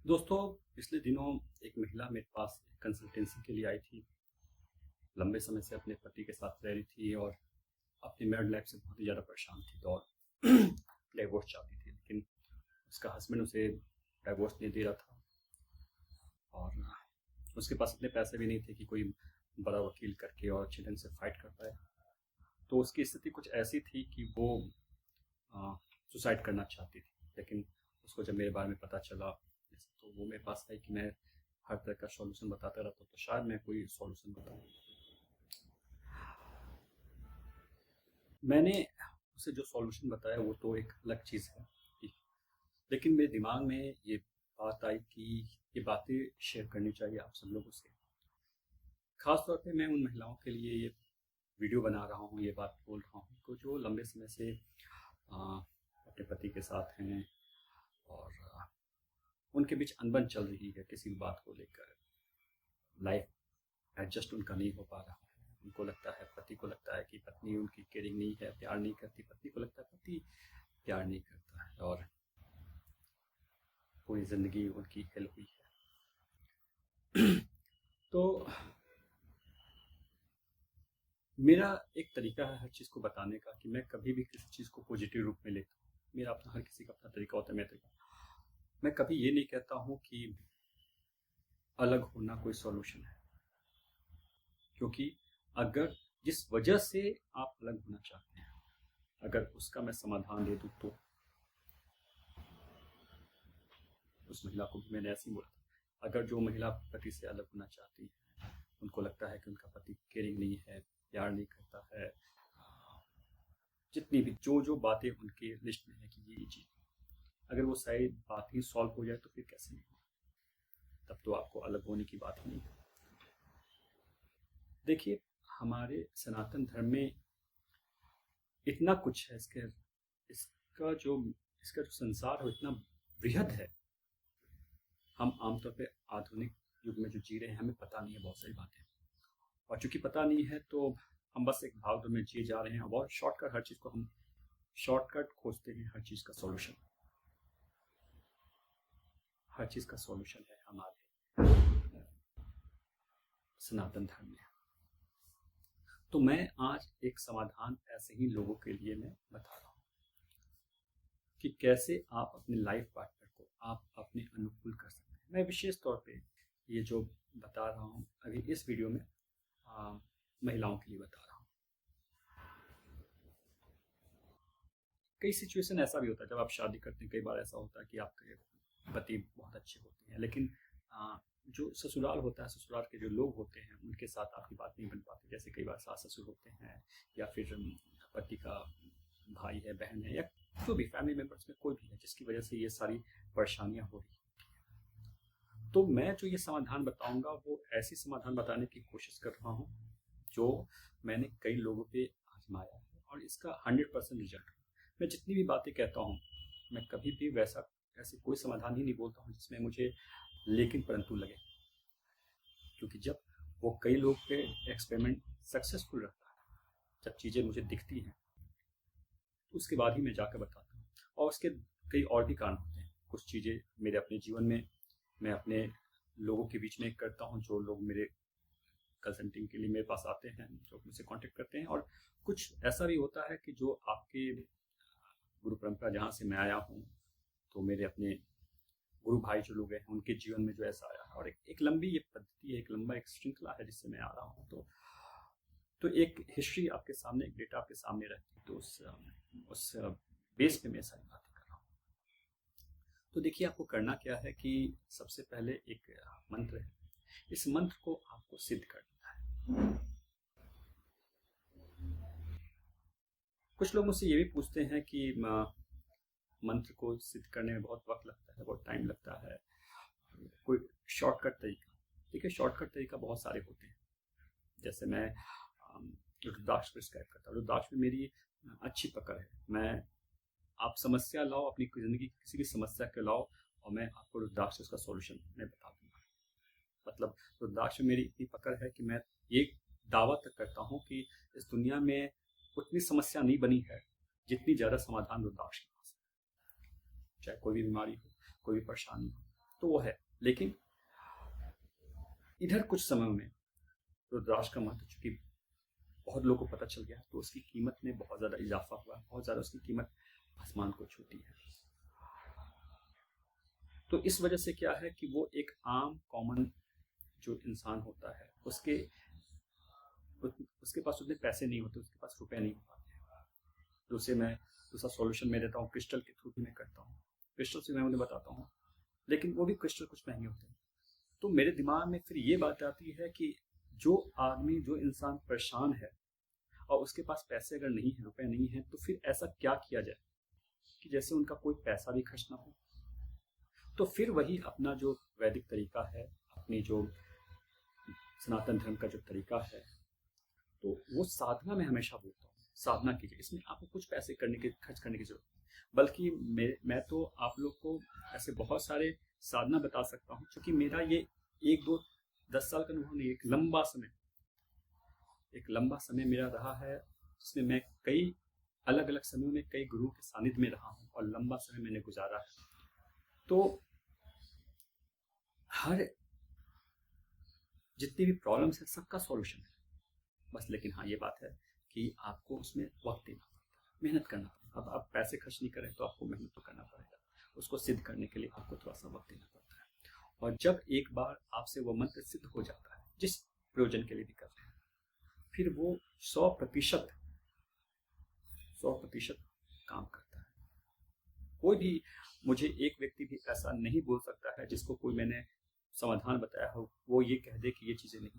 दोस्तों, पिछले दिनों एक महिला मेरे पास कंसल्टेंसी के लिए आई थी। लंबे समय से अपने पति के साथ रह रही थी और अपनी मैरिड लाइफ से बहुत ही ज़्यादा परेशान थी तो और डाइवोर्स चाहती थी, लेकिन उसका हस्बैंड उसे डाइवोर्स नहीं दे रहा था और उसके पास इतने पैसे भी नहीं थे कि कोई बड़ा वकील करके और अच्छे ढंग से फाइट कर पाए। तो उसकी स्थिति कुछ ऐसी थी कि वो सुसाइड करना चाहती थी, लेकिन उसको जब मेरे बारे में पता चला तो वो मेरे पास आई कि मैं हर तरह का सॉल्यूशन बताता रहता हूँ, तो शायद मैं कोई सॉल्यूशन बताऊँ। मैंने उसे जो सॉल्यूशन बताया वो तो एक अलग चीज़ है, लेकिन मेरे दिमाग में ये बात आई कि ये बातें शेयर करनी चाहिए आप सब लोगों से। खास तौर पे मैं उन महिलाओं के लिए ये वीडियो बना रहा हूँ, ये बात बोल रहा हूँ को जो लंबे समय से अपने पति के साथ हैं और उनके बीच अनबन चल रही है किसी भी बात को लेकर। लाइफ एडजस्ट उनका नहीं हो पा रहा है। उनको लगता है, पति को लगता है कि पत्नी उनकी केयरिंग नहीं है, प्यार नहीं करती। पत्नी को लगता है पति प्यार नहीं करता है और पूरी ज़िंदगी उनकी हिल हुई है। तो मेरा एक तरीका है हर चीज़ को बताने का कि मैं कभी भी किसी चीज़ को पॉजिटिव रूप में लेता हूँ। मेरा अपना, हर किसी का अपना तरीका होता है। मेरा तरीका, मैं कभी ये नहीं कहता हूँ कि अलग होना कोई सॉल्यूशन है, क्योंकि अगर जिस वजह से आप अलग होना चाहते हैं, अगर उसका मैं समाधान दे दूँ तो उस महिला को भी मैंने ऐसे ही बोला था। अगर जो महिला पति से अलग होना चाहती है, उनको लगता है कि उनका पति केयरिंग नहीं है, प्यार नहीं करता है, जितनी भी जो जो बातें उनके लिस्ट में है कि ये चीज़, अगर वो सारी बात ही सॉल्व हो जाए तो फिर कैसे नहीं, तब तो आपको अलग होने की बात ही नहीं है। देखिए, हमारे सनातन धर्म में इतना कुछ है, इसका जो संसार है इतना बृहद है। हम आमतौर पे आधुनिक युग में जो जी रहे हैं, हमें पता नहीं है बहुत सारी बातें, और चूंकि पता नहीं है तो हम बस एक भागदौड़ में जिए जा रहे हैं और शॉर्टकट, हर चीज़ को हम शॉर्टकट खोजते हैं। हर चीज़ का सॉल्यूशन, हर चीज़ का सॉल्यूशन है हमारे सनातन धर्म में। तो मैं आज एक समाधान ऐसे ही लोगों के लिए मैं बता रहा हूँ कि कैसे आप अपने लाइफ पार्टनर को आप अपने अनुकूल कर सकते हैं। मैं विशेष तौर पे ये जो बता रहा हूँ अभी इस वीडियो में महिलाओं के लिए बता रहा हूँ। कई सिचुएशन ऐसा भी होता है जब आप शादी करते हैं, कई बार ऐसा होता है कि आपके पति बहुत अच्छे होते हैं, लेकिन जो ससुराल होता है, ससुराल के जो लोग होते हैं उनके साथ आपकी बात नहीं बन पाती। जैसे कई बार सास ससुर होते हैं, या फिर पति का भाई है, बहन है, या जो भी फैमिली मेम्बर्स में कोई भी है जिसकी वजह से ये सारी परेशानियां हो रही हैं। तो मैं जो ये समाधान बताऊंगा वो ऐसी समाधान बताने की कोशिश कर रहा हूँ जो मैंने कई लोगों पे आजमाया है और इसका 100% रिजल्ट। मैं जितनी भी बातें कहता हूँ, मैं कभी भी ऐसे कोई समाधान ही नहीं बोलता हूँ जिसमें मुझे लेकिन परंतु लगे, क्योंकि जब वो कई लोग पे एक्सपेरिमेंट सक्सेसफुल रहता है, जब चीज़ें मुझे दिखती हैं तो उसके बाद ही मैं जाकर बताता हूँ। और उसके कई और भी कारण होते हैं। कुछ चीज़ें मेरे अपने जीवन में मैं अपने लोगों के बीच में करता हूँ, जो लोग मेरे कंसल्टिंग के लिए मेरे पास आते हैं, जो मुझसे कांटेक्ट करते हैं। और कुछ ऐसा भी होता है कि जो आपके गुरु परंपरा जहाँ से मैं आया हूँ, तो मेरे अपने गुरु भाई जो लोग हैं उनके जीवन में जो ऐसा आया है, और एक लंबी ये पद्धति है, एक लंबा एक श्रृंखला है जिससे मैं आ रहा हूँ। तो एक हिस्ट्री आपके सामने, एक डेटा आपके सामने रहती है, तो उस बेस पे मैं सारी बातें कर रहा हूँ। तो देखिए, आपको करना क्या है कि सबसे पहले एक मंत्र है, इस मंत्र को आपको सिद्ध करना है। कुछ लोग मुझसे ये भी पूछते हैं कि मंत्र को सिद्ध करने में बहुत वक्त लगता है, बहुत टाइम लगता है, कोई शॉर्टकट तरीका। देखिए, शॉर्टकट तरीका बहुत सारे होते हैं। जैसे मैं रुद्राक्ष प्रिस्क्राइब करता हूँ। रुद्राक्ष में मेरी अच्छी पकड़ है। मैं, आप समस्या लाओ, अपनी जिंदगी की किसी भी समस्या के लाओ, और मैं आपको रुद्राक्ष का सॉल्यूशन मैं बता दूंगा। मतलब रुद्राक्ष में मेरी इतनी पकड़ है कि मैं ये दावा तक करता हूँ कि इस दुनिया में उतनी समस्या नहीं बनी है जितनी ज़्यादा समाधान रुद्राक्ष के पास है। चाहे कोई भी बीमारी हो, कोई भी परेशानी हो, तो वो है। लेकिन इधर कुछ समय में रुद्राक्ष का महत्व चूंकि बहुत लोगों को पता चल गया, तो उसकी कीमत में बहुत ज़्यादा इजाफा हुआ, बहुत ज़्यादा उसकी कीमत आसमान को छूती है। तो इस वजह से क्या है कि वो एक आम कॉमन जो इंसान होता है, उसके पास उतने पैसे नहीं होते, उसके पास रुपए नहीं हो पाते हैं। तो उसे मैं दूसरा सॉल्यूशन मैं देता हूँ, क्रिस्टल के थ्रू भी मैं करता हूँ, क्रिस्टल से मैं उन्हें बताता हूँ, लेकिन वो भी क्रिस्टल कुछ महंगे होते हैं। तो मेरे दिमाग में फिर ये बात आती है कि जो आदमी, जो इंसान परेशान है और उसके पास पैसे अगर नहीं है, रुपए नहीं है, तो फिर ऐसा क्या किया जाए कि जैसे उनका कोई पैसा भी खर्च ना हो। तो फिर वही अपना जो वैदिक तरीका है, अपनी जो सनातन धर्म का जो तरीका है, तो वो साधना में हमेशा बोलता हूँ, साधना कीजिए। इसमें आपको कुछ पैसे खर्च करने की जरूरत नहीं, बल्कि मैं तो आप लोग को ऐसे बहुत सारे साधना बता सकता हूँ, क्योंकि मेरा ये 1 2 10 साल का अनुभव नहीं, एक लंबा समय मेरा रहा है, जिसमें मैं कई अलग अलग समयों में कई गुरुओं के सानिध्य में रहा हूँ और लंबा समय मैंने गुजारा है। तो हर जितनी भी प्रॉब्लम्स है सबका सॉल्यूशन है, बस। लेकिन हाँ, ये बात है कि आपको उसमें वक्त देना पड़ता है, मेहनत करना पड़ता है। अब आप पैसे खर्च नहीं करें तो आपको मेहनत तो करना पड़ेगा, उसको सिद्ध करने के लिए आपको थोड़ा सा वक्त देना पड़ता है। और जब एक बार आपसे वो मंत्र सिद्ध हो जाता है, जिस प्रयोजन के लिए भी करते हैं, फिर वो 100% काम करता है। कोई भी, मुझे एक व्यक्ति भी ऐसा नहीं बोल सकता है जिसको कोई मैंने समाधान बताया हो वो ये कह दे कि ये चीज़ें नहीं।